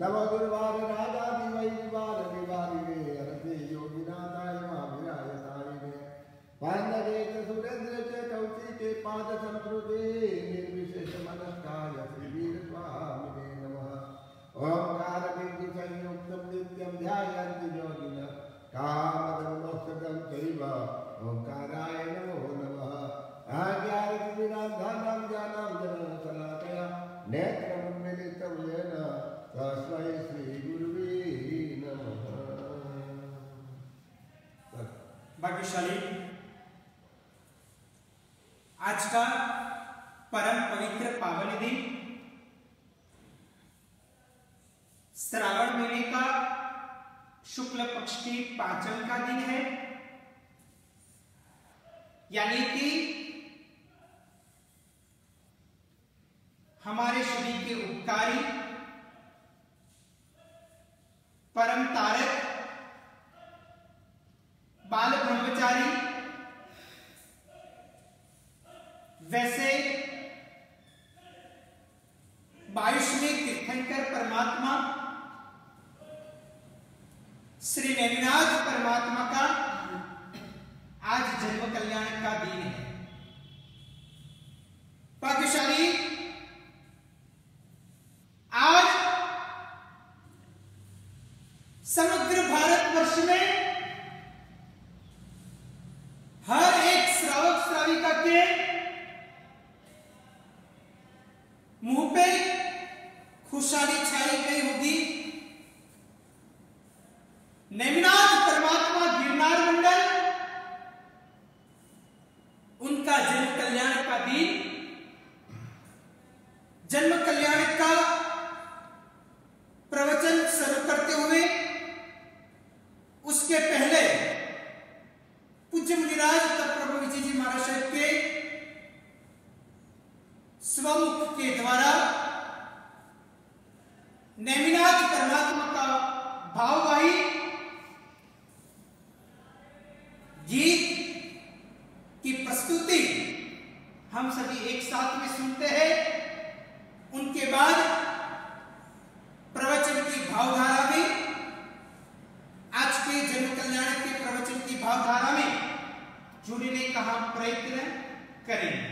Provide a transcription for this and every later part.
नमो दुर्वार राजा दिवै विवार विवारिणे अरते योगिनाथाय महावीरायताय पांडवे च सुरेंद्र च कौशिके पाद संस्कृते निर्विशेष मनस्काय श्री वीर स्वामिने नमः। ओंकार बिंदु संयुक्तं नित्यं ध्यायन्ति योगिनः कामदं मोक्षदं चैव ओंकाराय नमो नमः। आज्ञानविनाशनं ज्ञानं जनशलाकया नेत्रमुन्मिलितं येन तस्मै श्री गुरुवे नमः। भाग्यशाली आज का परम पवित्र पावन दिन श्रावण महीने का शुक्ल पक्ष की पांचम का दिन है, यानी कि हमारे शरीर के उपकारी परम तारक बाल ब्रह्मचारी वैसे बायुष में तीर्थंकर परमात्मा श्री नैमिनाथ परमात्मा का आज जन्म कल्याण का दिन है। भाग्यशाली आज समग्र भारतवर्ष में हर एक श्रावक श्राविका के मुंह पे खुशहाली छाई गई होगी। नैमिनाथ परमात्मा गिरनार मंडल उनका जन्म कल्याण का दिन, जन्म कल्याण का प्रवचन शुरू करते हुए उसके पहले पूज्य मुनिराज प्रभु विजय जी महाराज साहब के स्वमुख के द्वारा नैमिनाथ परमात्मा का भाववाही गीत की प्रस्तुति हम सभी एक साथ में सुनते हैं। उनके बाद प्रवचन की भावधारा में, आज के जन्म कल्याण के प्रवचन की भावधारा में जुड़ने का हम प्रयत्न करेंगे।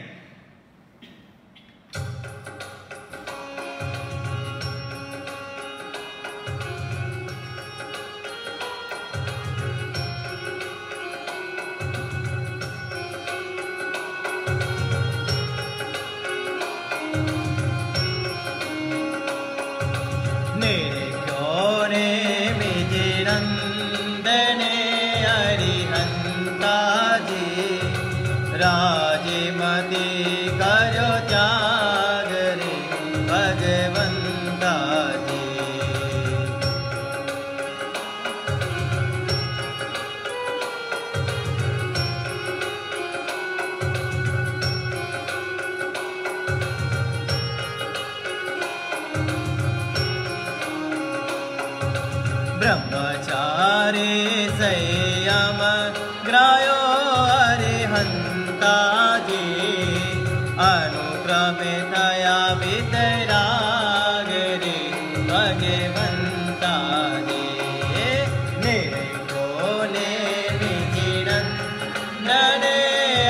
ब्रह्मचारी संयम ग्रायो अरिहंताजी अनुक्रमे थया वितरागरे भगवंताजी निर्गुणे निजिनंदने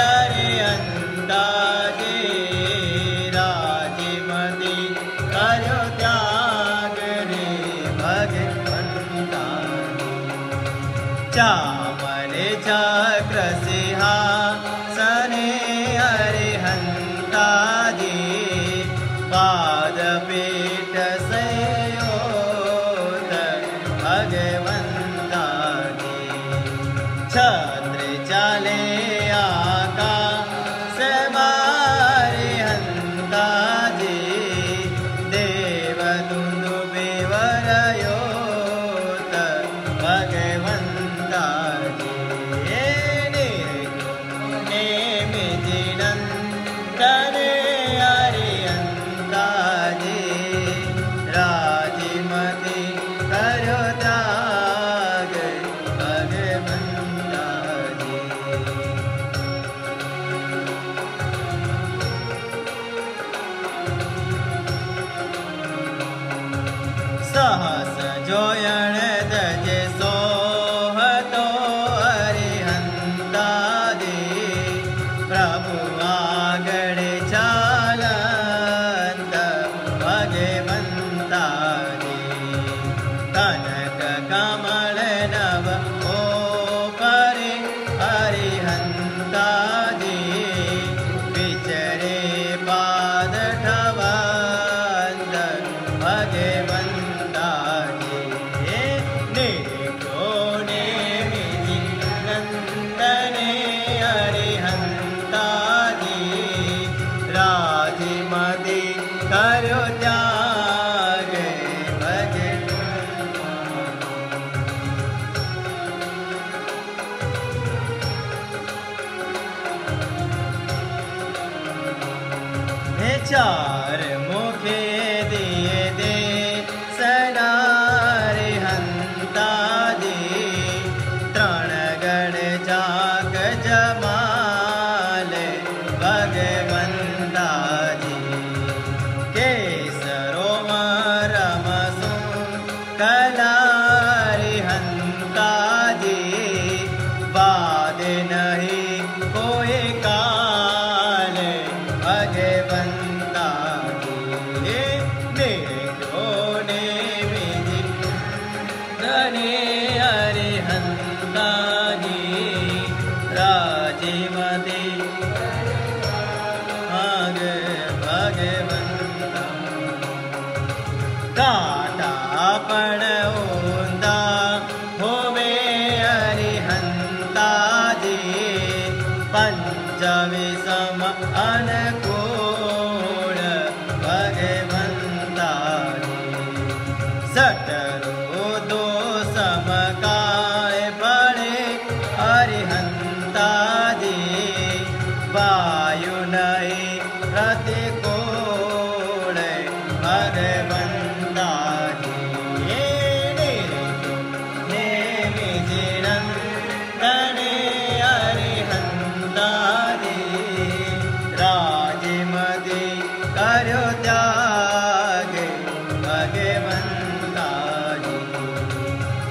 अरिहंताजी राजिमति करो त्यागरे भगवंताजी चामरे चक्र सिंहासने अरिहंताजी पादपीठ संयोत भगवंताजी छत्र चले आकाश अरिहंताजी देवदुंदु बेवरयोत भगवंताजी निर्गुणे मिजिनंदने अरिहंताजी त्याग चार मुखे दिए दे सनारे हंता दे त्रण गण जाग जमाल भगवंता जी केसरो रमसु कलारे हंता जी बाद नहीं कोई काल भगवंता पण ऊंदा होवे अरिहंता जी पंचविषम अनुकूल भगवंता जी सटरो दो समकाय पड़े अरिहंता जी वायु नहीं प्रतिकूल भगवंता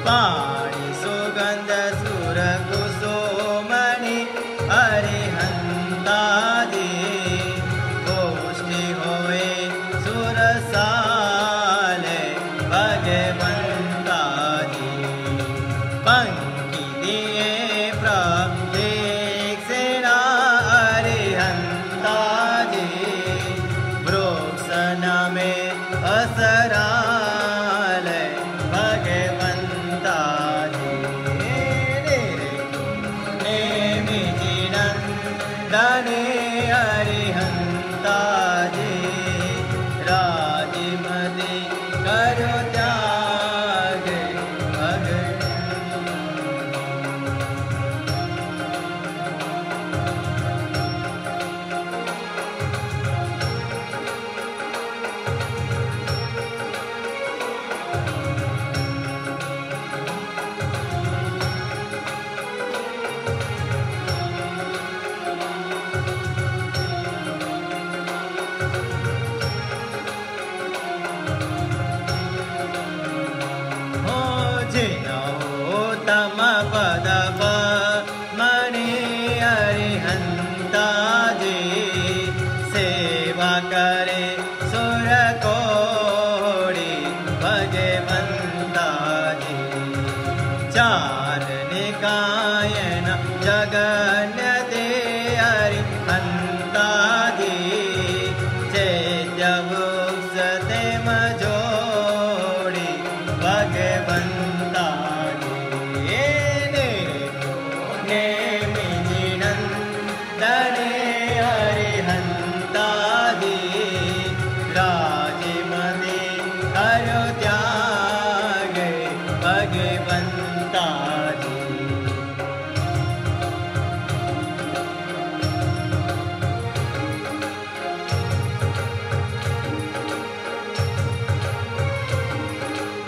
पाणी सुगंध सुर कुसुमणि अरिहंता जी गोष्ठी होए सुरसाल भगवंता जी पंखी दिए प्रत्येक सेना अरिहंता जी वृक्षन में असराल भगवंता दाने अरिहंता जी राजमदि करो त्याग तम पद मणि अरिहंता जी सेवा करे सुर कोड़ी भगवंता जी चार निकायन जगन्य दे अरिहंता जी चैत्य वृक्षते मजोड़ी भगवंता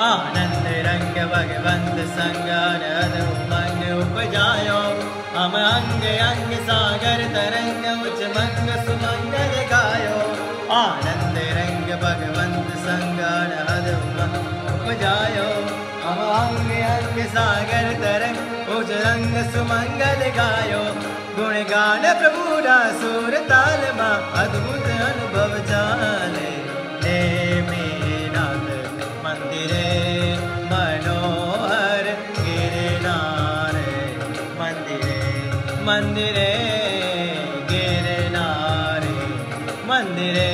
आनंद रंग भगवंत संगारद उमंग उपजायो हम अंग अंग सागर तरंग उच्च मंग सुमंगल गायो आनंद रंग भगवंत संगारद उमंग उपजायो हम अंग अंग सागर तरंग उच्च रंग सुमंगल गायो गुण गान प्रभु सुर ताल मा अद्भुत अनुभव चाले हे मीनाथ मंदिरे मनोहर गिरनारे मंदिरे मंदिरे गिरनारे मंदिरे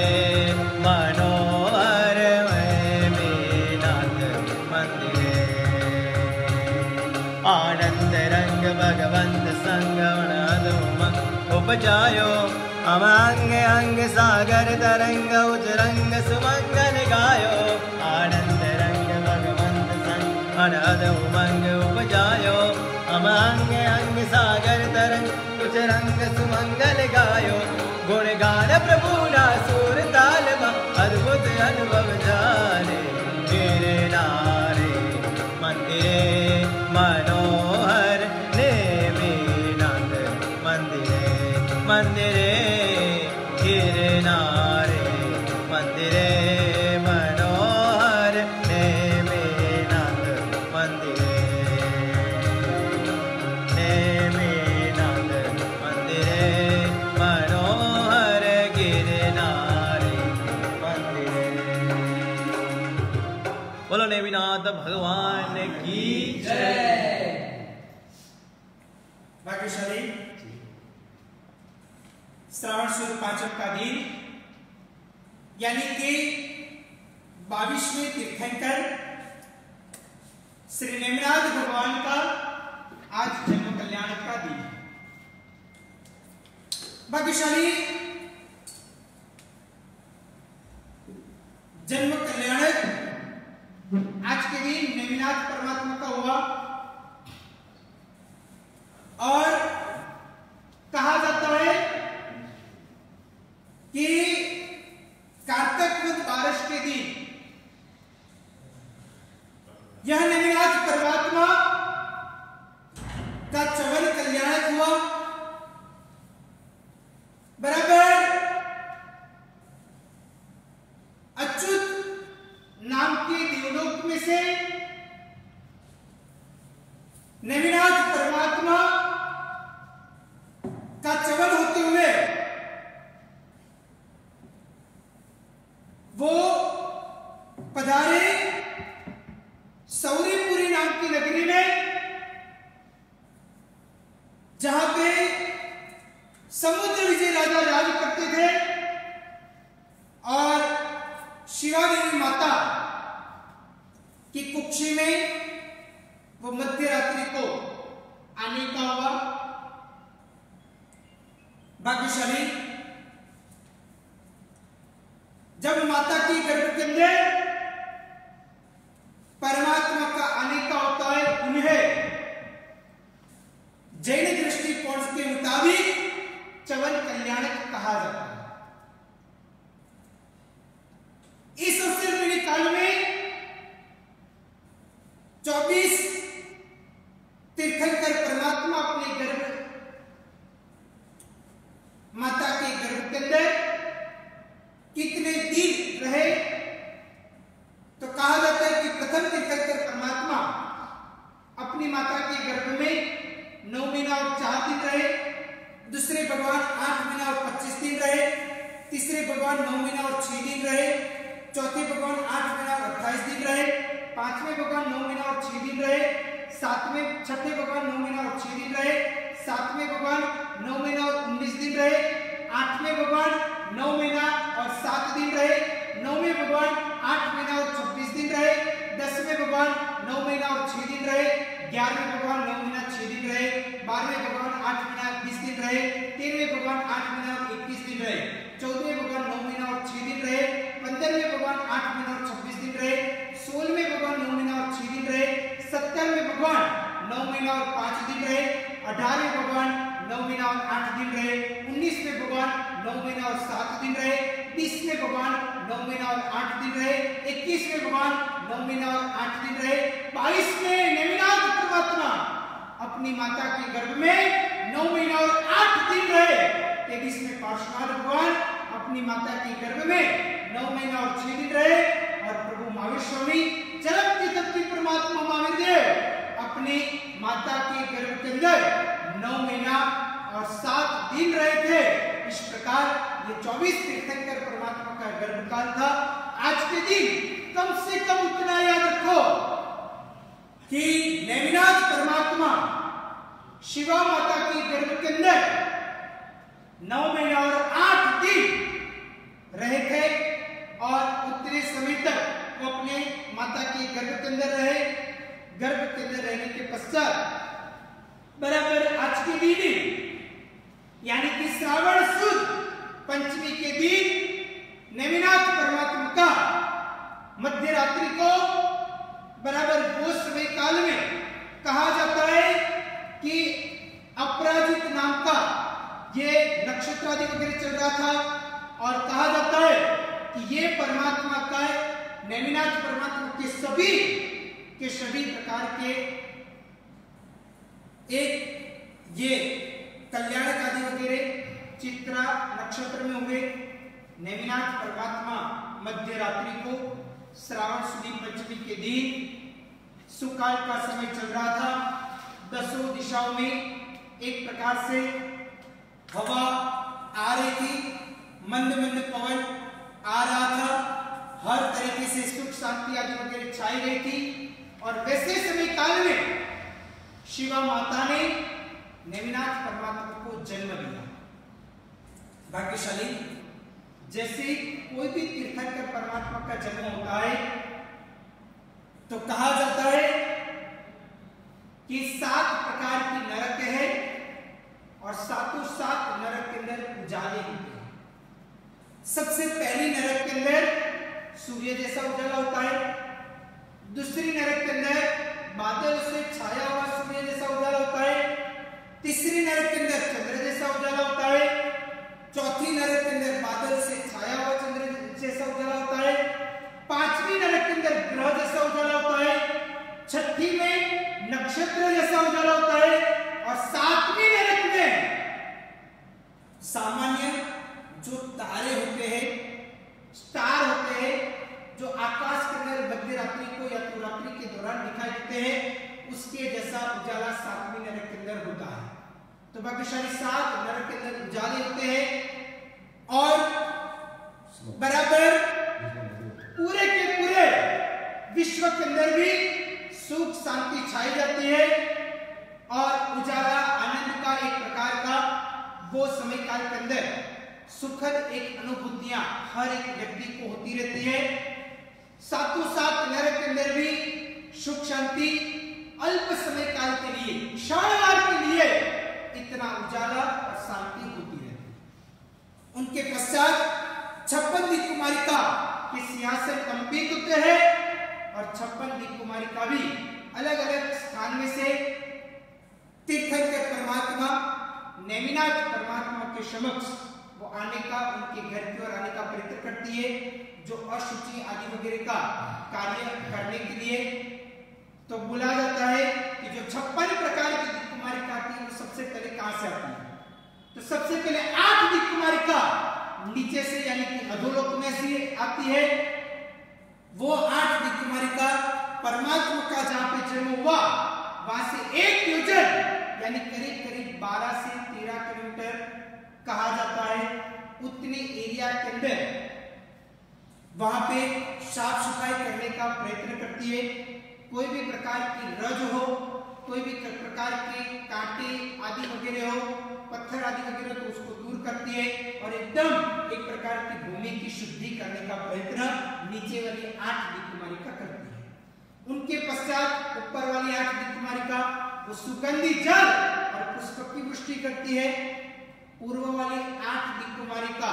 मनोहर मीनाथ मंदिरे आनंद रंग भगवंत संगण उपजायो हम अंग अंग सागर तरंग उचरंग सुमंगल गायो आनंद रंग भगवंत संग अनहद उमंग उपजायो हम अंग अंग सागर तरंग उचरंग सुमंगल गायो गुण गान प्रभु ना सुर ताल अद्भुत अनुभव जाने गिरनारे मंदिरे मनोहर नेमिनाथ मंदिरे मंदिरे गिरनारे मंदिरे मनोहर नेमिनाथ मंदिरे नेमिनाथ मंदिरे मनोहर गिरनारे मंदिरे। बोलो नेमिनाथ भगवान की जय। भाग्यशाली श्रावण शुद्ध पांचम का दिन यानी कि 22वें तीर्थंकर श्री नेमिनाथ भगवान का आज जन्म कल्याण का दिन है। भाग्यशाली जन्म कल्याणक आज के दिन नेमिनाथ परमात्मा का हुआ और कहा जाता है कि कार्तिक वद 12 के दिन यह नेमिनाथ परमात्मा का चवन कल्याणक हुआ। बराबर अच्युत नाम के देवलोक में से नेमिनाथ परमात्मा का चवन होते हुए वो पधारे सौरीपुरी नाम की नगरी में, जहां पे समुद्र विजय राजा राज करते थे और शिवा देवी माता की कुक्षी में वो मध्य रात्रि को आने का हुआ। भाग्यशाली जब माता की गर्भ के अंदर परमात्मा का आने का होता है, उन्हें जैन दृष्टिकोण के मुताबिक चवन कल्याणक कहा जाता है। इस अवसर में काल में 24 तीर्थंकर परमात्मा अपने गर्भ माता के गर्भ के अंदर कितने दिन रहे, तो कहा जाता है कि प्रथम तीर्थंकर परमात्मा अपनी माता के गर्भ में 9 महीना और 4 दिन रहे, दूसरे भगवान 8 महीना और 25 दिन रहे, तीसरे भगवान 9 महीना और 6 दिन रहे, चौथे भगवान 8 महीना और 28 दिन रहे, पांचवें भगवान 9 महीना और 6 दिन रहे, छठे भगवान 9 महीना और 6 दिन रहे, सातवें भगवान 9 महीना और 19 दिन रहे, आठवें भगवान 9 महीना और 7 दिन रहे, नौवें भगवान 8 महीना और 26 दिन रहे, 10वें भगवान 9 महीना और 6 दिन रहे, 11वें भगवान 9 महीना 6 दिन रहे, 12वें भगवान 8 महीना 20 दिन रहे, 13वें भगवान 8 महीना और 21 दिन रहे, 14वें भगवान 9 महीना और 6 दिन रहे, 15वें भगवान 8 महीना और 26 दिन रहे, 16वें भगवान 9 महीना और 6 दिन रहे, 17वें भगवान 9 महीना और 5 दिन रहे, 18वें भगवान 9 महीना और 8 दिन रहे, 19वें भगवान 9 महीना और 7 दिन रहे, 20वें भगवान 9 महीना और 8 दिन रहे, 21वें भगवान 9 महीना और 8 दिन रहे, 22वें नेमिनाथ परमात्मा अपनी माता के गर्भ में 9 महीना और 8 दिन रहे, 23वें पार्श्वनाथ भगवान अपनी माता के गर्भ में 9 महीना और 6 दिन रहे और प्रभु महावीर स्वामी चरम की परमात्मा महावीर देव अपनी माता के गर्भ के अंदर 9 महीना और 7 दिन रहे थे। इस प्रकार ये 24 तीर्थंकर परमात्मा का गर्भकाल था। आज के दिन कम से कम उतना याद रखो कि नेमिनाथ परमात्मा शिवा माता के गर्भ के अंदर 9 महीना और 8 दिन रहे थे और उतने समय तक वो अपने माता के गर्भ के अंदर रहे। गर्भ के अंदर रहने के पश्चात बराबर आज के दिन यानी कि श्रावण शुद्ध पंचमी के दिन नेमिनाथ परमात्मा का मध्य रात्रि को बराबर वो समय काल में कहा जाता है कि अपराजित नाम का ये नक्षत्र आदि वगैरह चल रहा था और कहा जाता है कि ये परमात्मा का नेमिनाथ परमात्मा के सभी प्रकार के एक ये कल्याणक आदि वगैरह चित्रा नक्षत्र में हुए। नेमिनाथ परमात्मा मध्य रात्रि को श्रावण शुक्ल पंचमी के दिन सुकाल का समय चल रहा था। दसों दिशाओं में एक प्रकार से हवा आ रही थी, मंद मंद पवन आ रहा था, हर तरीके से सुख शांति आदि वगैरह छाई गई थी। और वैसे समय काल में शिवा माता ने नेमिनाथ परमात्मा को जन्म दिया। भाग्यशाली, जैसे कोई भी तीर्थंकर परमात्मा का जन्म होता है तो कहा जाता है कि 7 प्रकार की नरक है और सातों 7 नरक के अंदर उजाले होते हैं। सबसे पहली नरक के अंदर सूर्य जैसा उजाला होता है, दूसरी नरक के अंदर बादल से छाया हुआ सूर्य जैसा उजाला होता है, तीसरी नरक के अंदर चंद्र जैसा उजाला होता है, चौथी नरक के अंदर बादल से छाया हुआ चंद्र जैसा उजाला होता है, पांचवी नरक के अंदर ग्रह जैसा उजाला होता है, छठी में नक्षत्र जैसा उजाला होता है और सातवीं नरक में सामान्य जो तारे होते हैं, स्टार होते हैं, जो आकाश के अंदर मध्य रात्रि को या तो रात्रि के दौरान दिखाई देते हैं, उसके जैसा उजाला सातवीं नरक के अंदर होता है। तो भाग्यशाली 7 नरक के अंदर उजाले होते हैं और बराबर पूरे के पूरे विश्व के अंदर भी सुख शांति छाई जाती है और उजाला आनंद का एक प्रकार का वो समय काल के अंदर सुखद एक अनुभूतियां हर एक व्यक्ति को होती रहती है। सातों 7 नरक के अंदर भी सुख शांति अल्प समय काल के लिए, क्षणभर के लिए इतना उजाला और शांति होती रहती। उनके पश्चात 56 दिक्कुमारिका के सिंहासन कंपित होते हैं और 56 दिक्कुमारिका भी अलग अलग स्थान में से तीर्थंकर परमात्मा नेमिनाथ परमात्मा के समक्ष वो आने का, उनके घर की ओर आने का प्रयत्न करती है, जो अशुचि आदि वगैरह का कार्य करने के लिए। तो बोला जाता है कि जो 56 प्रकार की दिक्कुमारिका आती है वो सबसे पहले कहां से आती है? तो सबसे पहले 8 दिक्कुमारिका नीचे से यानी कि अधोलोक में से आती है। वो 8 दिक्कुमारिका परमात्मा का जहां पे जन्म हुआ वहां से 1 योजन यानी करीब करीब 12 से 13 किलोमीटर कहा जाता है, उतने एरिया के अंदर वहां पे साफ सफाई करने का प्रयत्न करती है। कोई भी प्रकार की रज हो, कोई भी प्रकार के कांटे आदि वगैरह हो, पत्थर आदि वगैरह तो उसको दूर करती है और एकदम एक प्रकार की भूमि की शुद्धि करने का प्रयत्न नीचे वाली 8 दिक्कुमारिका करती है। उनके पश्चात ऊपर वाली 8 दिक्कुमारिका वो सुगंधी जल और पुष्प की वृष्टि करती है। पूर्व वाली 8 दिक्कुमारिका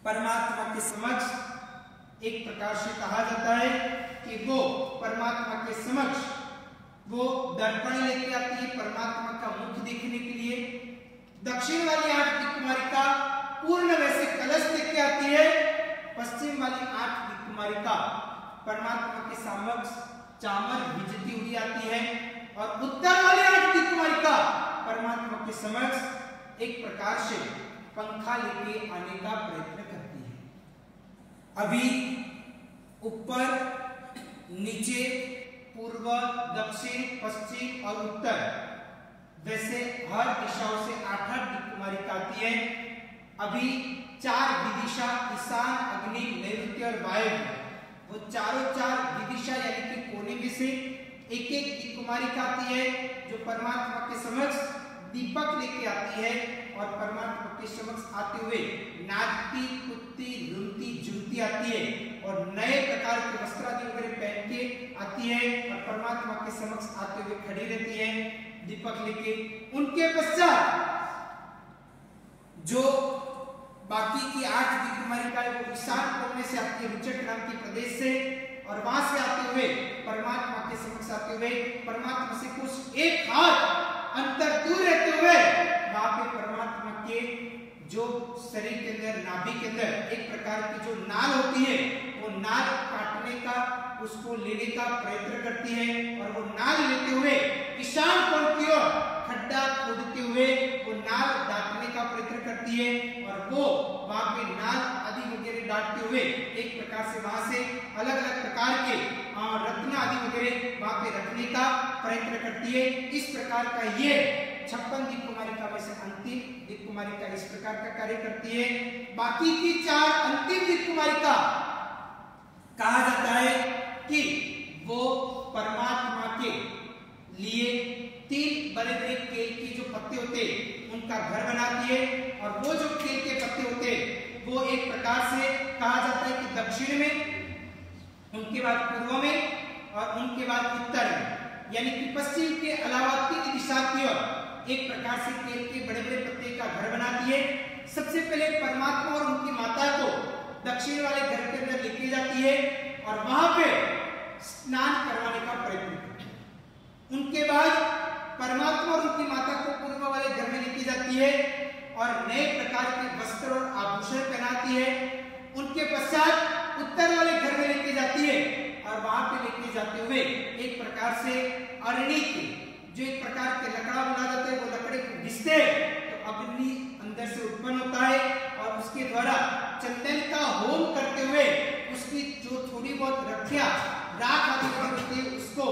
परमात्मा के समक्ष एक प्रकार से कहा जाता है कि वो परमात्मा के समक्ष वो दर्पण लेके आती है परमात्मा का मुख देखने के लिए। दक्षिण वाली 8 दिक्कुमारिका पूर्ण वैसे कलश लेके आती है। पश्चिम वाली 8 दिक्कुमारिका परमात्मा के समक्ष चामर भिजती हुई आती है और उत्तर वाली 8 दिक्कुमारिका परमात्मा के समक्ष एक प्रकार से पंखा लेके आने का प्रयत्न करती है। अभी ऊपर नीचे पूर्व दक्षिण पश्चिम और उत्तर वैसे हर दिशाओं से 8 दिक्कुमारिका आती है। अभी 4 विदिशा ईशान अग्नि नैऋत्य और वायव्य वो चारों 4 विदिशा यानी कि कोने में से एक एक दिक्कुमारिका आती है जो परमात्मा के समक्ष दीपक लेके आती है और परमात्मा के समक्ष आते हुए नाचती कुत्ती रुनती झूमती आती है और नए प्रकार के वस्त्र आदि वगैरह पहन के आती है और परमात्मा के समक्ष आते हुए खड़ी रहती है दीपक लेके। उनके पश्चात जो बाकी की 8 दिव्य कुमारिकाएं वो ईशान कोने से आती है, रुचक नाम के प्रदेश से, और वहां से आते हुए परमात्मा के समक्ष आते हुए परमात्मा से कुछ एक हाथ अंतर दूर रहते हुए वहां पे परमात्मा के जो शरीर के अंदर, नाभि के अंदर एक प्रकार की जो नाल होती है, वो नाल काटने का, उसको लेने का प्रयत्न करती है, और वो नाल लेते हुए ईशान कोण की ओर खड्डा खोदते हुए वो नाल डालने का प्रयत्न करती है, और वो वहां पे नाल आदि वगैरह डालते हुए एक प्रकार से वहां से अलग अलग प्रकार के रत्न आदि वगैरह वहां पे रखने का प्रयत्न करती है। इस प्रकार का ये 56 दिव्य कुमारिका में से अंतिम दिव्य कुमारिका इस प्रकार का कार्य करती है। बाकी की 4 अंतिम दिव्य कुमारिका कहा जाता है कि वो परमात्मा के लिए 3 बड़े बड़े केल के जो पत्ते होते उनका घर बनाती है, और वो जो केल के पत्ते होते वो एक प्रकार से कहा जाता है कि दक्षिण में, उनके बाद पूर्व में, और उनके बाद उत्तर में, यानी कि पश्चिम के अलावा 3 दिशा की ओर एक प्रकार से केल के बड़े बड़े पत्ते का घर बनाती है। सबसे पहले परमात्मा और उनकी माता को दक्षिण वाले घर के अंदर लेके जाती है और वहां पे स्नान करवाने का प्रयत्न करती है। उनके बाद परमात्मा और उनकी माता को पूर्व वाले घर में लेके जाती है और नए प्रकार के वस्त्र और आभूषण पहनाती है। उनके पश्चात उत्तर वाले घर में लेके जाती है और वहां पे लेके जाते हुए एक प्रकार से अरणी की जो एक प्रकार के लकड़ा बना जाता है, वो लकड़े को घिसते तो अग्नि अंदर से उत्पन्न होता है और उसके द्वारा चंदन का होम करते हुए उसकी जो थोड़ी बहुत रखिया राख आदि होती है उसको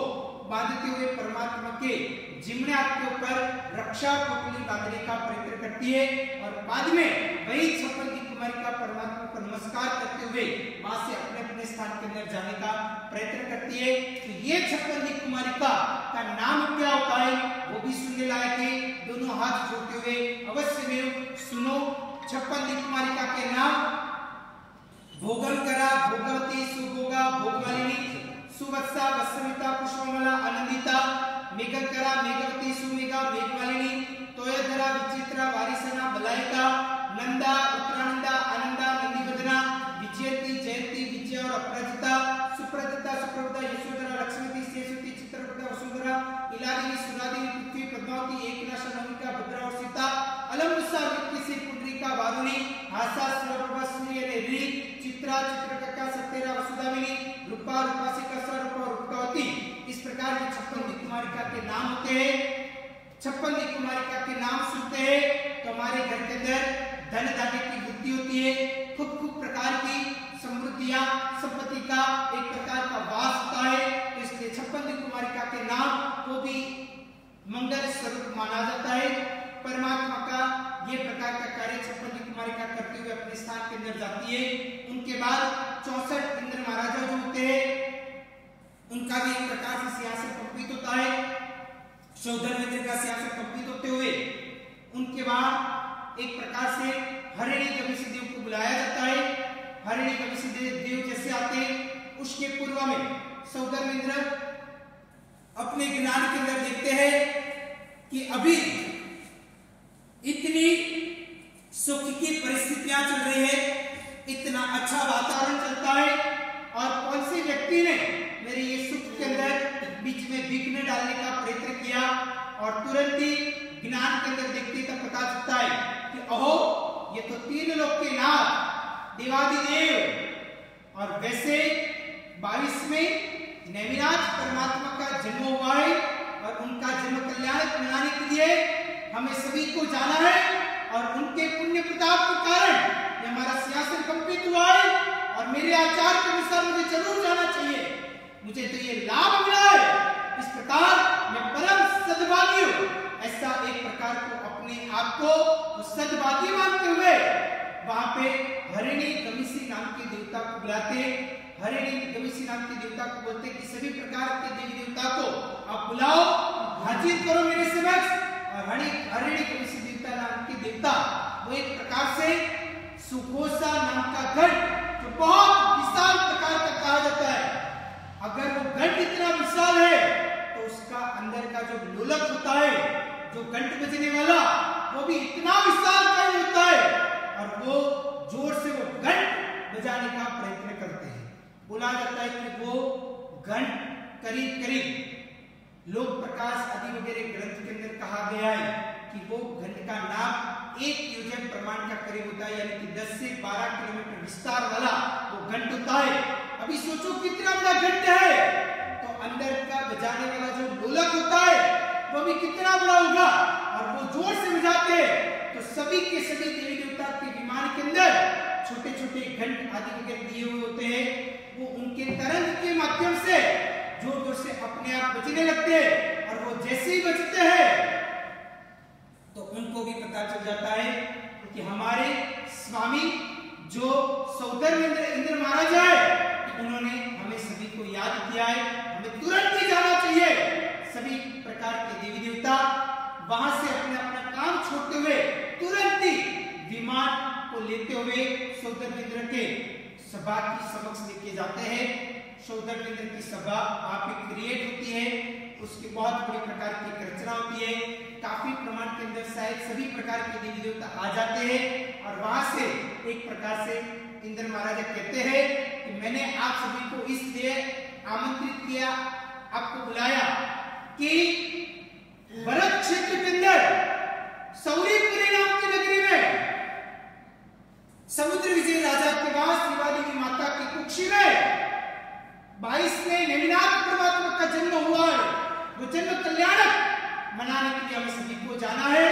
बांधते हुए परमात्मा के जिम्नात के ऊपर रक्षा पकड़ी बांधने का प्रयत्न करती है और बाद में वही 56 दिव्य कुमारिका परमात्मा को नमस्कार करते हुए वहां से अपने अपने स्थान के अंदर जाने का प्रयत्न करती है। तो ये 56 दिव्य कुमारिका का नाम क्या होता है वो भी सुनने लायक है। दोनों हाथ जोड़ते हुए अवश्य में सुनो। 56 दिव्य कुमारिका के नाम भोगंकरा, भोगवती, सुभोगा, भोगमालिनी, सुवत्सा, वत्समिता, पुष्पमाला, आनंदिता, मेघंकरा, मेघवती, सुमेघा, मेघमालिनी, तोयधरा, विचित्रा, वारिसना, बलायिका, नंदा, उत्तरानंदा, आनंदा, नंदीवदना, विजयंती, जयंती, विजय और अपराजिता, सुप्रजिता, सुप्रभदा, यशोधरा, लक्ष्मीवती, शेषवती, चित्रप्रदा, वसुंधरा, इलादिनी, सुरादिनी, पृथ्वी, पद्मावती, एकनाशा, नमिका, भद्रा और सीता, अलमनुसा, विक्की, पुंडरीका, वारुणी, हासा, सुरप्रभा, सूर्य, री, चित्रा, चित्रकका, सत्यरा, वसुदामिनी, रूपा, रूपासिका, स्वरूपा, रूपकावती। इस प्रकार के 56 दिव्य कुमारिका के नाम होते हैं। 56 दिव्य कुमारिका के नाम सुनते हैं तो हमारे घर के अंदर धन धान्य की वृद्धि होती है, खूब प्रकार की समृद्धियां, संपत्ति का एक प्रकार का वास होता है। इसलिए 56 दिव्य कुमारिका के नाम को भी मंगल स्वरूप माना जाता है। परमात्मा का ये प्रकार का कार्य 56 दिव्य कुमारिका करते हुए अपने स्थान के अंदर जाती है। उनके बाद 64 इंद्र महाराजा जो होते हैं उनका भी एक प्रकार से सिंहासन कंपित होता है। सौधर्मेंद्र का सिंहासन कंपित होते हुए उनके बाद एक प्रकार से हरिणी कविसी देव को बुलाया जाता है। हरिणी कविसी देव जैसे आते हैं उसके पूर्व में सौधर्मेंद्र अपने ज्ञान के अंदर देखते हैं कि अभी इतनी सुख की परिस्थितियां चल रही है, इतना अच्छा वातावरण चलता है और कौन से व्यक्ति ने मेरे ये सुख के अंदर बीच में विघ्न डालने का प्रयत्न किया और तुरंत ही ज्ञान के अंदर देखते तब पता चलता है कि अहो ये तो 3 लोक के नाथ देवादिदेव और वैसे 22 में नेमिनाथ परमात्मा का जन्म हुआ है और उनका जन्म कल्याण मनाने के लिए हमें सभी को जाना है और उनके पुण्य प्रताप के कारण ये हमारा सिंहासन कंपित हुआ है और मेरे आचार के अनुसार मुझे जरूर जाना चाहिए। मुझे तो ये लाभ मिला है, इस प्रकार मैं परम सद्भागी हूँ। ऐसा एक प्रकार को अपने आप को सद्भागी मानते हुए वहां पे हरिणी गमिसी नाम के देवता को बुलाते। हरिणी गमिसी नाम के देवता को बोलते कि सभी प्रकार के देवी देवता को आप बुलाओ, हाजिर करो मेरे समक्ष। और हरिणी गमिसी देवता नाम के देवता वो एक प्रकार से सुकोसा नाम का गण जो बहुत विशाल प्रकार का कहा जाता है। अगर वो घंट इतना विशाल है तो उसका अंदर का जो लोलक होता है, जो घंट बजने वाला, वो भी इतना विशाल होता है और वो बजाने का प्रयत्न करते हैं। बोला जाता है कि वो घंट करीब करीब लोक प्रकाश आदि वगैरह ग्रंथ के अंदर कहा गया है कि वो घंट का नाम 1 योजन प्रमाण का करीब होता है, यानी कि 10 से 12 किलोमीटर विस्तार वाला वो घंट होता है। अभी सोचो कितना बड़ा घंट है, तो अंदर का बजाने वाला जो ढोलक होता है वो भी कितना बड़ा होगा, और वो जोर से बजाते हैं तो सभी के सभी देवी देवता के विमान के अंदर छोटे छोटे घंट आदि वगैरह दिए हुए होते हैं। वो उनके तरंग के माध्यम से जोर जोर से अपने आप बजने लगते हैं, और वो जैसे ही बजते हैं तो उनको भी पता चल जाता है कि हमारे स्वामी जो सौदर इंद्र महाराज है, उन्होंने हमें सभी को याद किया है, हमें तुरंत ही जाना चाहिए। सभी प्रकार के देवी देवता वहां से अपना अपना काम छोड़ते हुए तुरंत ही विमान को लेते हुए सौदर इंद्र के सभा की समक्ष लेके जाते हैं। सौदर इंद्र की सभा वहां पे क्रिएट होती है, उसकी बहुत बड़ी प्रकार की रचना होती है। काफी प्रमाण के अंदर शायद सभी प्रकार के देवी देवता आ जाते हैं, और वहां से एक प्रकार से इंद्र महाराज कहते हैं कि मैंने आप सभी को इसलिए आमंत्रित किया, आपको बुलाया कि भरत क्षेत्र के अंदर सौरीपुरी नाम की नगरी में समुद्र विजय राजा के बाद शिवादेवी माता की कुक्षी में 22वें नेमिनाथ परमात्मा का जन्म हुआ है। वो जन्म कल्याणक मनाने के लिए हमें सभी को जाना है,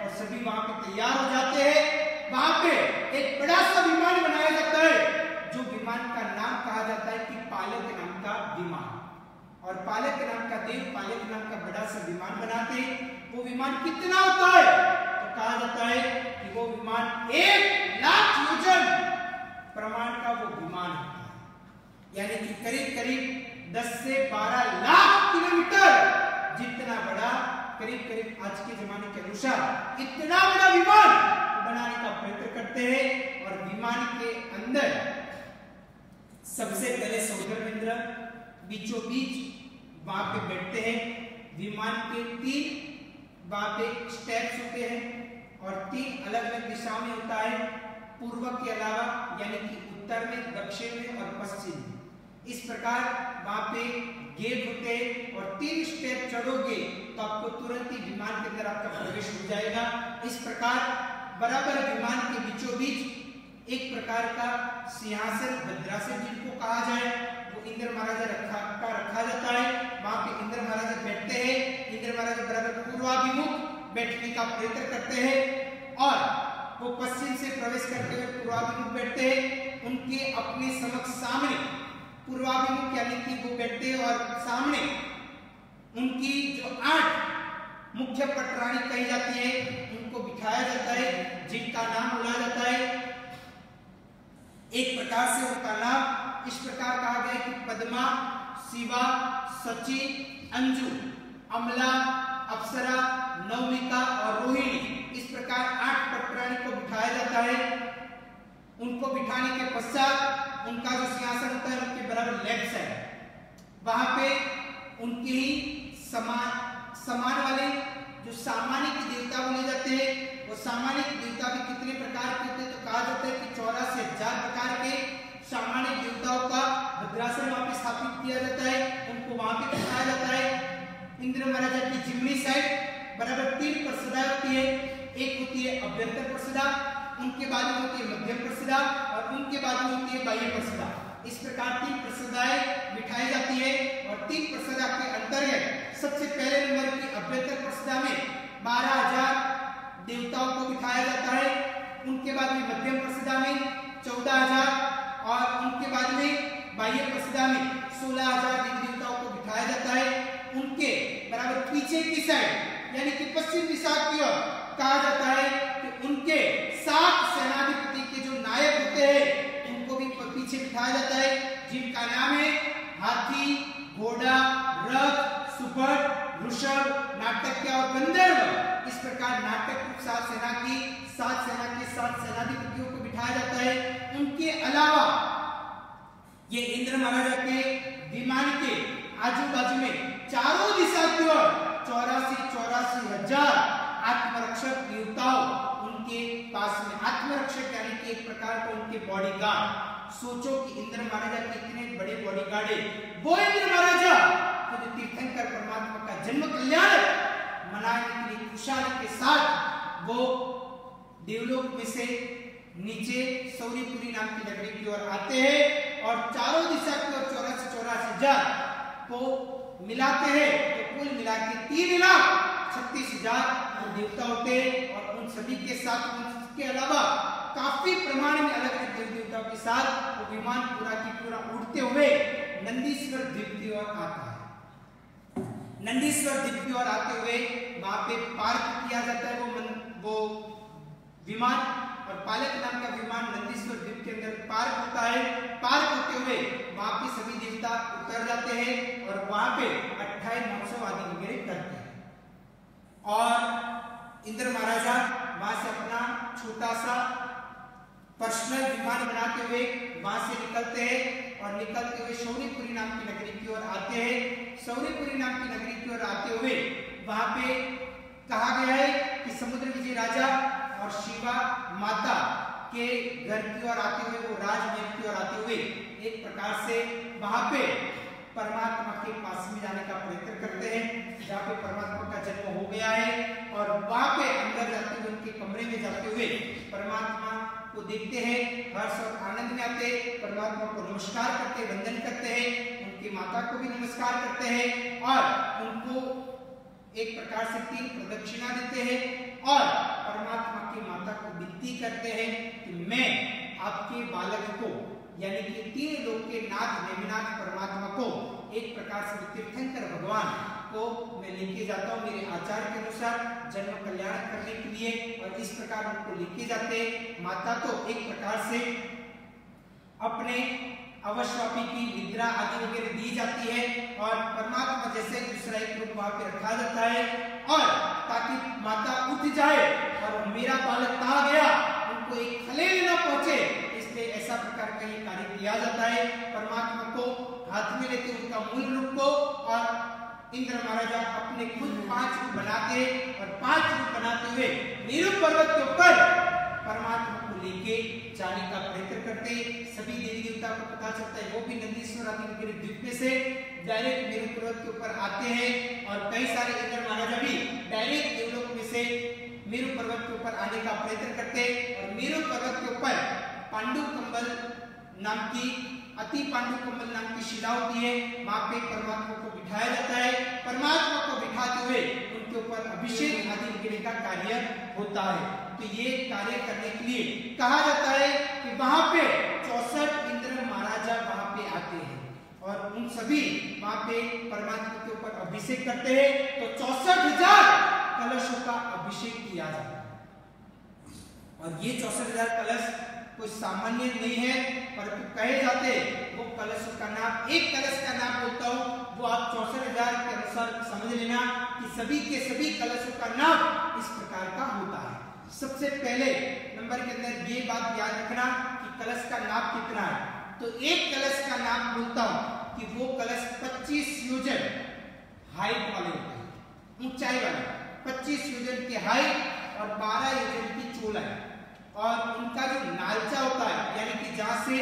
और सभी वहां पे तैयार हो जाते हैं। वहां पे एक बड़ा सा विमान बनाया जाता है, जो विमान का नाम कहा जाता है कि पालक नाम का विमान, और पालक नाम का देव पालक नाम का बड़ा सा विमान बनाते हैं। वो विमान कितना होता है, तो कहा जाता है कि वो विमान 1 लाख योजन प्रमाण का वो विमान होता है, यानी कि करीब करीब 10 से 12 लाख किलोमीटर जितना बड़ा, करीब करीब आज के जमाने के अनुसार इतना बड़ा विमान बनाने का प्रयत्न करते हैं। और विमान के अंदर सबसे पहले सौदर इंद्र बीचों बीच वहां पे बैठते हैं। विमान के 3 वहां पे स्टेप्स होते हैं, और 3 अलग अलग दिशा में होता है, पूर्व के अलावा, यानी कि उत्तर में, दक्षिण में और पश्चिम में। इस प्रकार वहां पे गेट होते हैं, और 3 स्टेप चढ़ोगे तो आपको तुरंत ही विमान के अंदर आपका प्रवेश हो जाएगा। इस प्रकार बराबर विमान के बीचों बीच एक प्रकार का सिंहासन, भद्रासन जिनको कहा जाए, वो इंद्र महाराज रखा जाता है। वहां पे इंद्र महाराज बैठते हैं। इंद्र महाराज बराबर पूर्वाभिमुख बैठने का प्रयत्न करते हैं, और वो पश्चिम से प्रवेश करते हुए पूर्वाभिमुख बैठते हैं। उनके अपने समक्ष सामने पूर्वाभिमुख यानी कि वो बैठते हैं, और सामने उनकी जो 8 मुख्य पटरानी कही जाती है उनको बिठाया जाता है, जिनका नाम बोला जाता है। एक प्रकार से उनका नाम इस प्रकार कहा गया कि पद्मा, शिवा, सची, अंजू, अमला, अप्सरा, नवमिका और रोहिणी। इस प्रकार 8 पटरानी को बिठाया जाता है। उनको बिठाने के पश्चात उनका जो सिंहासन होता है उनके बराबर लेफ्ट साइड वहां पे उनके ही समान वाले जो सामानिक देवता बने जाते हैं। वो सामानिक देवता भी कितने प्रकार के होते हैं, तो कहा जाता है कि 84,000 प्रकार के सामानिक देवताओं का भद्रासन वहां पे स्थापित किया जाता है। उनको वहां पे बिठाया जाता है। इंद्र महाराजा की जिम्नी साइड बराबर 3 प्रसदा होती है। एक होती है अभ्यंतर प्रसदा, उनके बाद में होती है मध्यम प्रसदा, और उनके बाद में होती है बाह्य प्रसदा। इस प्रकार 3 प्रसदाएं बिठाई जाती है, और 3 प्रसदा के अंतर्गत सबसे पहले नंबर की अभ्यंतर प्रसदा में 12,000 देवताओं को बिठाया जाता है। उनके बाद में मध्यम प्रसदा में 14,000, और उनके बाद में बाह्य प्रसदा में 16,000 देवी देवताओं को बिठाया जाता है। उनके बराबर पीछे की साइड यानी कि पश्चिम दिशा की ओर कहा जाता है कि उनके 7 सेनाधिपति के जो नायक होते हैं उनको भी पीछे बिठाया जाता है, जिनका नाम है हाथी, घोड़ा, रथ, सुपट, वृषभ, नाटक्य और गंधर्व। इस प्रकार नाटक 7 सेना के 7 सेनाधिपतियों को बिठाया जाता है। उनके अलावा ये इंद्र महाराजा के विमान के आजू बाजू में चारों दिशा की ओर 84,000 आत्मरक्षक देवताओं उनके पास में, आत्मरक्षक यानी कि एक प्रकार का उनके बॉडीगार्ड सोचो कि इंद्र महाराजा कितने बड़े बॉडीगार्ड है। वो इंद्र महाराजा तो जो तीर्थंकर परमात्मा का जन्म कल्याण मनाने के लिए खुशहाली के साथ वो देवलोक में से नीचे सौरीपुरी नाम की नगरी की ओर आते हैं और चारों दिशा की ओर 84,84,000 को मिलाते हैं, तो कुल मिला के 3,36,000 देवता होते हैं। और उन सभी के साथ उनके अलावा काफी प्रमाण में अलग अलग देवी देवताओं के साथ वो विमान पूरा की पूरा उड़ते हुए नंदीश्वर द्वीप की ओर आता है। नंदीश्वर द्वीप की ओर आते हुए वहां पे पार्क किया जाता है वो विमान, और पालक नाम का विमान नंदीश्वर द्वीप के अंदर पार्क होता है। पार्क होते हुए वहां पे सभी देवता उतर जाते हैं और वहां पे 28 महोत्सव आदि वगैरह करते हैं। और इंद्र महाराजा वहां से अपना छोटा सा पर्सनल विमान बनाते हुए वहां से निकलते हैं और निकलते हुए सौरीपुरी नाम की नगरी की ओर आते हैं। सौरीपुरी नाम की नगरी की ओर आते हुए वहां पे कहा गया है कि समुद्र विजय राजा और शिवा माता के घर की ओर आते हुए वो राजमहल की ओर आते हुए एक प्रकार से वहां पे परमात्मा के पास में जाने का प्रयत्न करते हैं, जहाँ पे परमात्मा का जन्म हो गया है। और वहां पे अंदर जाते हुए उनके कमरे में जाते हुए परमात्मा को देखते हैं, हर्ष और आनंद में आते हैं, परमात्मा को नमस्कार करते हैं, वंदन करते हैं, उनकी माता को भी नमस्कार करते हैं और उनको एक प्रकार से 3 प्रदक्षिणा देते हैं और परमात्मा की माता को विनती करते हैं कि मैं आपके बालक को यानी कि 3 लोक के नाथ नेमिनाथ परमात्मा को एक प्रकार से तीर्थंकर भगवान को मैं लेके जाता हूँ मेरे आचार के अनुसार जन्म कल्याण करने के लिए। और इस प्रकार उनको लेके जाते हैं। माता तो एक प्रकार से अपने अवश्वापी की निद्रा आदि वगैरह दी जाती है और परमात्मा जैसे दूसरा एक रूप वहां पे रखा जाता है और ताकि माता उठ जाए और मेरा बालक कहाँ गया उनको एक खलेल न पहुंचे, इसलिए ऐसा प्रकार का ये कार्य किया जाता है। परमात्मा को हाथ में लेते उनका मूल रूप को और इंद्र महाराजा अपने खुद 5 रूप बनाते और 5 रूप बनाते हुए मेरु पर्वत के ऊपर परमात्मा को लेके जाने का प्रयत्न करते। सभी देवी देवता को पता चलता है, वो भी नंदीश्वर आदि द्वीप में से डायरेक्ट मेरु पर्वत के ऊपर आते हैं और कई सारे इंद्र महाराजा भी डायरेक्ट देवलोक में से मेरु पर्वत के ऊपर आने का प्रयत्न करते और मेरु पर्वत के ऊपर पांडु कंबल नाम की अति पांडु कंबल नाम की शिला होती है, वहां पे परमात्मा को बिठाया जाता है। परमात्मा को बिठाते हुए उनके ऊपर अभिषेक आदि वगैरह का कार्य होता है। तो ये कार्य करने के लिए कहा जाता है कि वहां पे 64 इंद्र महाराजा वहां पे आते हैं और उन सभी वहां पे परमात्मा के ऊपर अभिषेक करते हैं। तो 64,000 कलशों का अभिषेक किया जाता है और ये 64,000 कलश कोई सामान्य नहीं है, परंतु कहे जाते वो कलशों का नाम, एक कलश का नाम बोलता हूँ वो आप 64,000 के अनुसार समझ लेना कि सभी के सभी कलशों का नाम इस प्रकार का होता है। सबसे पहले नंबर के अंदर ये बात याद रखना कि कलश का नाम कितना है। तो एक कलश का नाम बोलता हूँ कि वो कलश 25 योजन हाइट वाले होते हैं, ऊंचाई वाले 25 योजन की हाइट और 12 योजन की चौड़ाई और उनका जो नालचा होता है यानी कि जहां से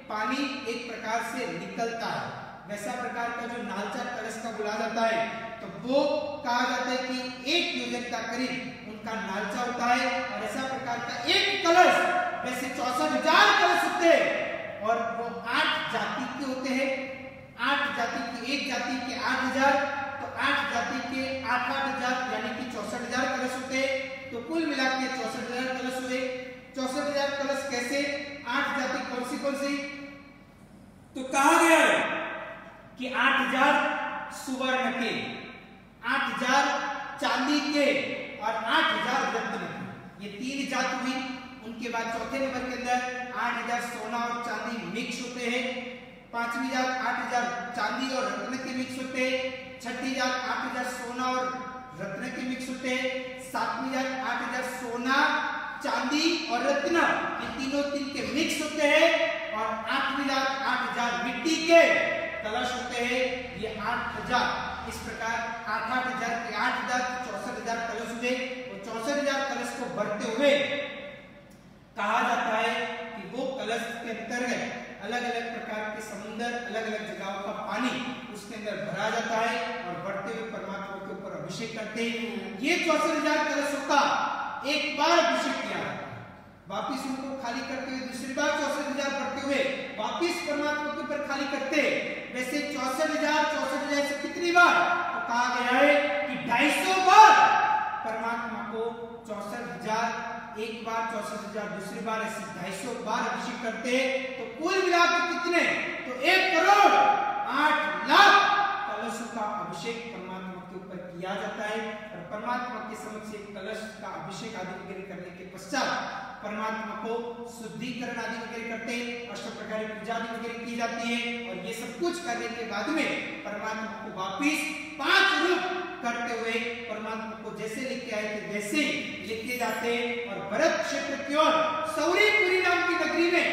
पानी एक प्रकार से निकलता है वैसा प्रकार का जो नालचा कलश का बोला जाता है। तो वो कहा जाता है कि 1 योजन का करीब उनका नालचा होता है और ऐसा प्रकार का एक कलश वैसे 64,000 कलश होते हैं और वो 8 जाति के होते हैं। 8 जाति की, एक जाति के 8,000 तो 8 जाति के 8,000 यानी कि 64,000 कलश होते हैं। तो कुल मिला के 64,000 कलश हुए। 64,000 कलश कैसे, 8 जाति कौन सी? तो कहा गया है कि 8,000 सुवर्ण के, 8,000 चांदी के और 8,000 रत्न के, ये 3 जाति हुई। उनके बाद चौथे नंबर के अंदर 8,000 सोना और चांदी मिक्स होते हैं। 5वीं जात 8,000 चांदी और रत्न के मिक्स होते हैं। 6ठी जात 8,000 सोना और रत्न के मिक्स होते हैं। 7वीं जात 8,000 सोना चांदी और रत्न ये तीनों के मिक्स होते हैं और 8वीं जात 8,000 मिट्टी के कलश होते हैं। ये 8,000 इस प्रकार 8,000 के 8,000 64,000 कलश हुए। और 64,000 कलश को भरते हुए कहा जाता है कि वो कलश के अंतर्गत अलग अलग प्रकार के समुद्र, अलग अलग जगहों का पानी उसके अंदर भरा जाता है और बढ़ते हुए परमात्मा के ऊपर अभिषेक करते हैं। ये 64,000 कलशों का एक बार अभिषेक किया जाता है, वापिस उनको खाली करते हुए दूसरी बार 64,000 बढ़ते हुए वापिस परमात्मा के ऊपर खाली करते। वैसे 64,000 से कितनी बार? तो कहा गया है कि 250 बार परमात्मा को 64,000 एक बार, 64,000 दूसरी बार, ऐसे 250 बार अभिषेक करते हैं। तो कुल मिलाकर कितने? तो 1,08,00,000 कलशों का अभिषेक परमात्मा के ऊपर किया जाता है। और परमात्मा के समक्ष एक कलश का अभिषेक आदि वगैरह करने के पश्चात परमात्मा को शुद्धिकरण आदि वगैरह करते हैं, अष्टप्रकारी पूजा आदि वगैरह की जाती है। और ये सब कुछ करने के बाद में परमात्मा को वापिस 5 रूप करते हुए परमात्मा को जैसे लेके आए थे वैसे लेके जाते हैं। और भरत क्षेत्र की ओर सौरीपुरी नाम की नगरी में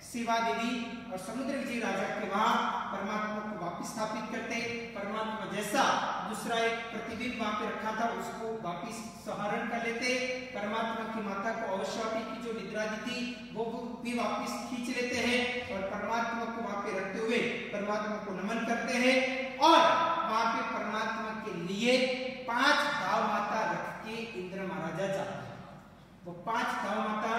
शिवा देवी और समुद्र विजय राजा के वहां परमात्मा को वापिस स्थापित करते। परमात्मा जैसा दूसरा एक प्रतिबिंब वहां पे रखा था उसको वापिस सहरण कर लेते। परमात्मा की माता को अवश्यापी की जो निद्रा दी थी वो भी वापिस खींच लेते हैं और परमात्मा को वहां पे रखते हुए परमात्मा को नमन करते हैं। और वहां पे परमात्मा के लिए 5 गांव माता रख के इंद्र महाराजा जाते हैं। वो 5 गांव माता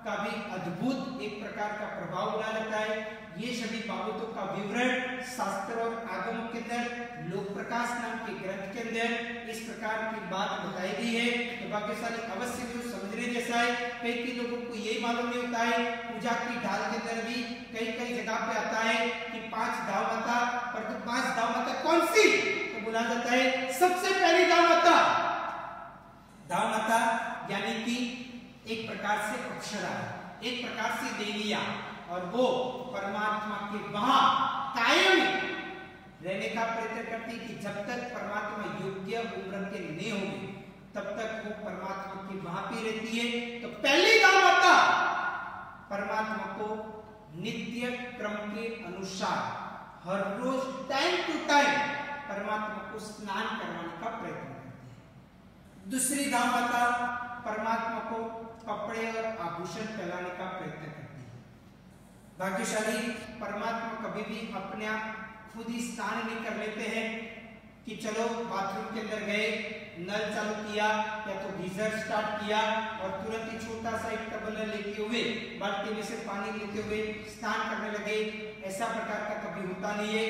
का भी अद्भुत एक प्रकार का प्रभाव उड़ा जाता है। ये सभी बाबतों का विवरण शास्त्र और आगम के अंदर लोक प्रकाश नाम के ग्रंथ के अंदर इस प्रकार की बात बताई गई है। तो भाग्यशाली अवश्य जो समझने जैसा है। कई लोगों को ये मालूम नहीं होता है, पूजा की ढाल के अंदर भी कई जगह पे आता है कि 5 गांव माता, पर तो 5 गांव माता कौन सी? तो बोला जाता है सबसे पहली गांव माता यानी कि एक प्रकार से अप्सरा, एक प्रकार से देविया, और वो परमात्मा के वहां कायम रहने का प्रयत्न करती कि जब तक परमात्मा योग्य उम्र के नहीं होंगे तब तक वो परमात्मा के वहां पे रहती है। तो पहली गांव माता परमात्मा को नित्य क्रम के अनुसार हर रोज टाइम टू टाइम परमात्मा को स्नान करवाने का प्रयत्न करती है। दूसरी गांव माता परमात्मा को कपड़े और आभूषण पहनाने का प्रयत्न करती है। भाग्यशाली परमात्मा कभी भी अपने आप खुद ही स्नान नहीं कर लेते हैं कि चलो बाथरूम के अंदर गए, नल चालू किया या तो गीजर स्टार्ट किया और तुरंत ही छोटा सा एक टबलर लेते हुए बाल्टी में से पानी लेते हुए स्नान करने लगे। ऐसा प्रकार का कभी होता नहीं है।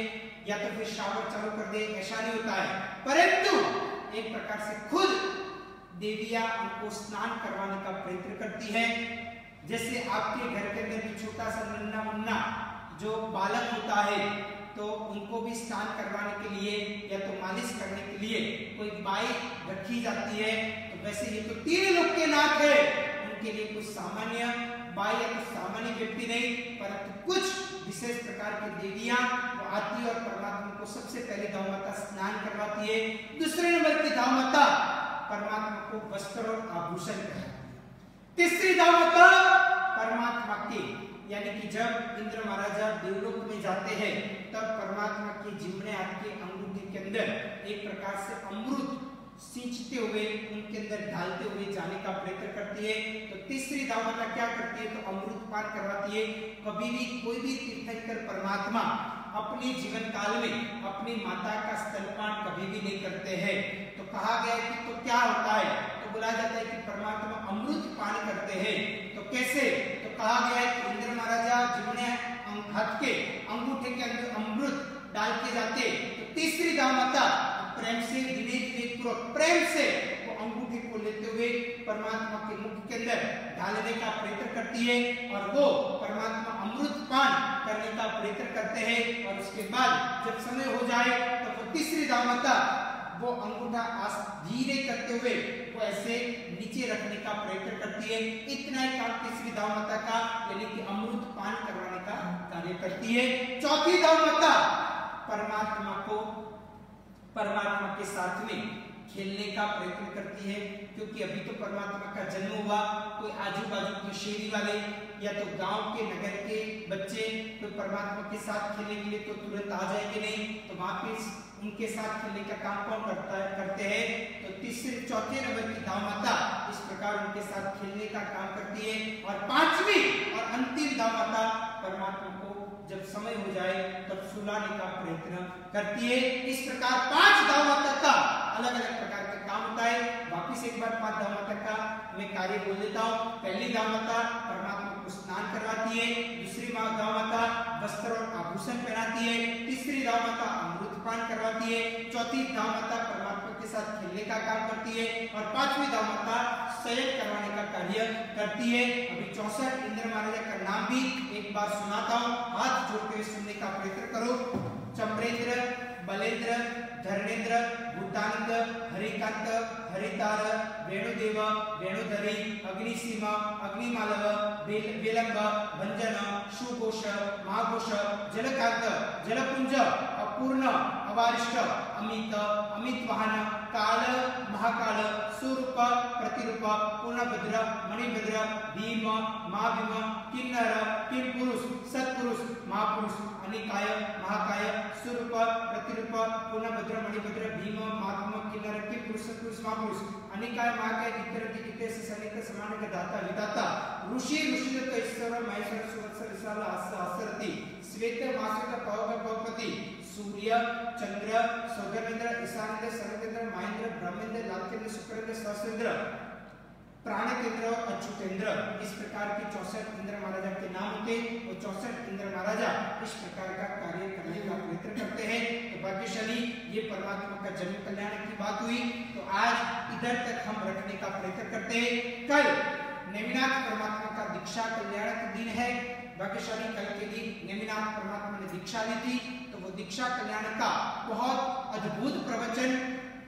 या तो फिर शावर चालू कर दे, ऐसा नहीं होता है। परंतु एक प्रकार से खुद देविया उनको स्नान करवाने का प्रयत्न करती है। जैसे आपके घर के अंदर भी छोटा सा नन्ना मुन्ना जो बालक होता है तो उनको भी स्नान करवाने के लिए या तो मालिश करने के लिए कोई बाई रखी जाती है। तो वैसे ये तो 3 लोग के नाथ है, उनके लिए कुछ सामान्य बाई या तो सामान्य व्यक्ति नहीं परंतु कुछ विशेष प्रकार की देवियां वो आती है और परमात्मा को सबसे पहले गांव माता स्नान करवाती है। दूसरे नंबर की गांव माता परमात्मा को वस्त्र और आभूषण पहनाती है। तीसरी गांव माता परमात्मा के यानी कि जब इंद्र महाराजा देवलोक में जाते हैं तब परमात्मा के जिम्मे हाथ के अंगूठे के अंदर एक प्रकार से अमृत सींचते हुए उनके अंदर डालते हुए जाने का प्रयत्न करती है। तो तीसरी गांव माता क्या करती है? तो अमृत पान करवाती है। कभी भी कोई भी तीर्थंकर परमात्मा अपने जीवन काल में अपनी माता का स्तनपान कभी भी नहीं करते हैं। तो कहा गया कि तो क्या होता है? तो बोला जाता है कि परमात्मा अमृत पान करते हैं। तो कैसे? तो कहा गया है कि इंद्र महाराजा जिन्होंने हाथ के अंगूठे के अंदर अमृत डाल के जाते तो तीसरी गांव माता प्रेम से धीरे धीरे प्रेम से वो अंगूठे को लेते हुए परमात्मा के मुख के अंदर डालने का प्रयत्न करती है और वो परमात्मा अमृत पान करने का प्रयत्न करते हैं। और उसके बाद जब समय हो जाए तो वो तीसरी गांव माता वो अंगूठा धीरे करते हुए वो ऐसे नीचे रखने का प्रयत्न करती है। इतना ही काम तीसरी गांव माता का यानी कि अमृत पान करवाने का कार्य करती है। चौथी गांव माता परमात्मा के साथ में खेलने का प्रयत्न करती है, क्योंकि अभी तो परमात्मा का जन्म हुआ, कोई आजू बाजू के शेरी वाले या तो गांव के नगर के बच्चे कोई परमात्मा के साथ खेलने के लिए तो तुरंत आ जाएंगे नहीं, तो वहां पे उनके साथ खेलने का काम कौन करते हैं, तो तीसरे चौथे नंबर की दाव माता इस प्रकार उनके साथ खेलने का काम करती है। और पांचवी और अंतिम दाव माता परमात्मा को जब समय हो जाए तब सुलाने का प्रयत्न करती है। इस प्रकार 5 दाव माता का अलग अलग प्रकार का काम होता है। वापिस एक बार 5 दाव माता का मैं कार्य बोल देता हूँ। पहली दाव माता परमात्मा को स्नान करवाती है, दूसरी दाव माता वस्त्र और आभूषण पहनाती है, तीसरी दाव माता अमृत पान करवाती है, चौथी दाव माता परमात्मा के साथ खेलने का काम करती है और पांचवी दाव माता शयन करवाने का कार्य करती है। अभी 64 इंद्र महाराजा का नाम भी एक बार सुनाता हूँ, हाथ जोड़ते हुए सुनने का प्रयत्न करो। चंद्रेंद्र, बलेंद्र, धर्मेंद्र, भूतानंद, हरिकांत, हरितार, वेणुदेव, वेणुधरी, अग्निसीमा, अग्निमालव, विलंब, भंजन, सुघोष, महाघोष, जलकांत, जलपुंज, अपूर्ण, अवारिष्ट, अमित, अमित वाहन, काल, महाकाल, सुरूप, प्रतिरूप, पूर्णभद्र, मणिभद्र, भीम, महाभीम, किन्नर, किमपुरुष, सत्पुरुष, महापुरुष, अनिकाय, महाकाय, सुरूप, प्रतिरूप, पूर्णभद्र, मणिभद्र, भीम, महाभीम, किन्नर, किमपुरुष, सत्पुरुष, महापुरुष, अनिकाय, महाकाय, दिक्कर सनिक समान का दाता विदाता, ऋषि, ऋषिदत्त, ईश्वर, महेश्वर, सुवत्सर, विशाल, आसरति, श्वेत, मासिक, पवपति, सूर्य, चंद्र, सौगर्वेंद्र, ईशानेंद्र, सर्वेंद्र, महेंद्र, ब्रह्मेंद्र, लालचंद्र, शुक्रेंद्र, सहस्रेंद्र, प्राणकेंद्र और अच्युतेंद्र, इस प्रकार के 64 इंद्र महाराजा के नाम होते और 64 इंद्र महाराजा इस प्रकार का कार्य करने का प्रयत्न करते हैं। तो भाग्यशाली ये परमात्मा का जन्म कल्याण की बात हुई, तो आज इधर तक हम रखने का प्रयत्न करते हैं। कल नेमिनाथ परमात्मा का दीक्षा कल्याण का दिन है। भाग्यशाली कल के दिन नेमिनाथ परमात्मा ने दीक्षा ली थी, तो वो दीक्षा कल्याण का बहुत अद्भुत प्रवचन,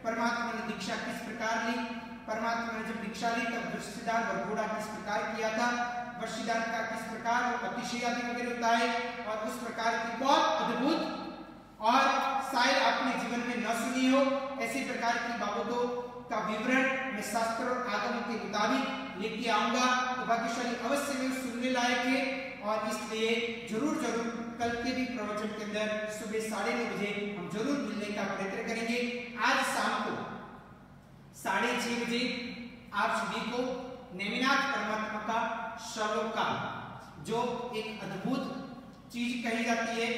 परमात्मा ने दीक्षा किस प्रकार ली, परमात्मा ने जब दीक्षा ली तब वृषिदान वरघोड़ा किस प्रकार किया था, वृषिदान का किस प्रकार अतिशयादि वगैरह होता है, और उस प्रकार की बहुत अद्भुत और शायद अपने जीवन में न सुनी हो ऐसी प्रकार की बाबतों का विवरण मैं शास्त्र और आगमों के मुताबिक लेके आऊंगा। तो भाग्यशाली अवश्य में सुनने लायक है और इसलिए जरूर कल के भी प्रवचन के अंदर सुबह 9:30 बजे हम जरूर मिलने का प्रयत्न करेंगे। आज शाम को 6:30 बजे आप सभी को नेमिनाथ परमात्मा का श्लोक का जो एक अद्भुत चीज कही जाती है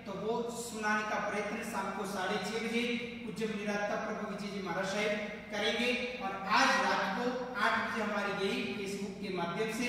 तो वो सुनाने का प्रयत्न शाम को 6:30 बजे पूज्य निराता प्रभु विजय जी महाराज साहब करेंगे। और आज रात को 8 बजे हमारी यही फेसबुक के माध्यम से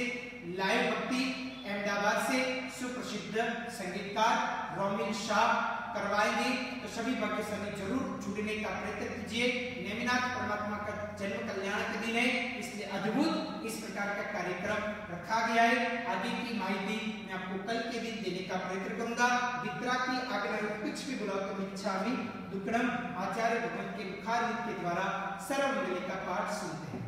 लाइव भक्ति अहमदाबाद से सुप्रसिद्ध संगीतकार रोमिल शाह करवाएंगे। तो सभी भाग्यशाली जरूर जुड़ने का प्रयत्न कीजिए। नेमिनाथ परमात्मा का जन्म कल्याण का दिन है, इसलिए अद्भुत इस प्रकार का कार्यक्रम रखा गया है। आगे की माहिती मैं आपको कल के दिन देने का प्रयत्न करूंगा। वित्रा की आज्ञा कुछ भी बुलाकर इच्छा भी दुक्कड़म आचार्य भगवान के मुखारविंद के द्वारा सर्वमंगली का पाठ सुनते हैं।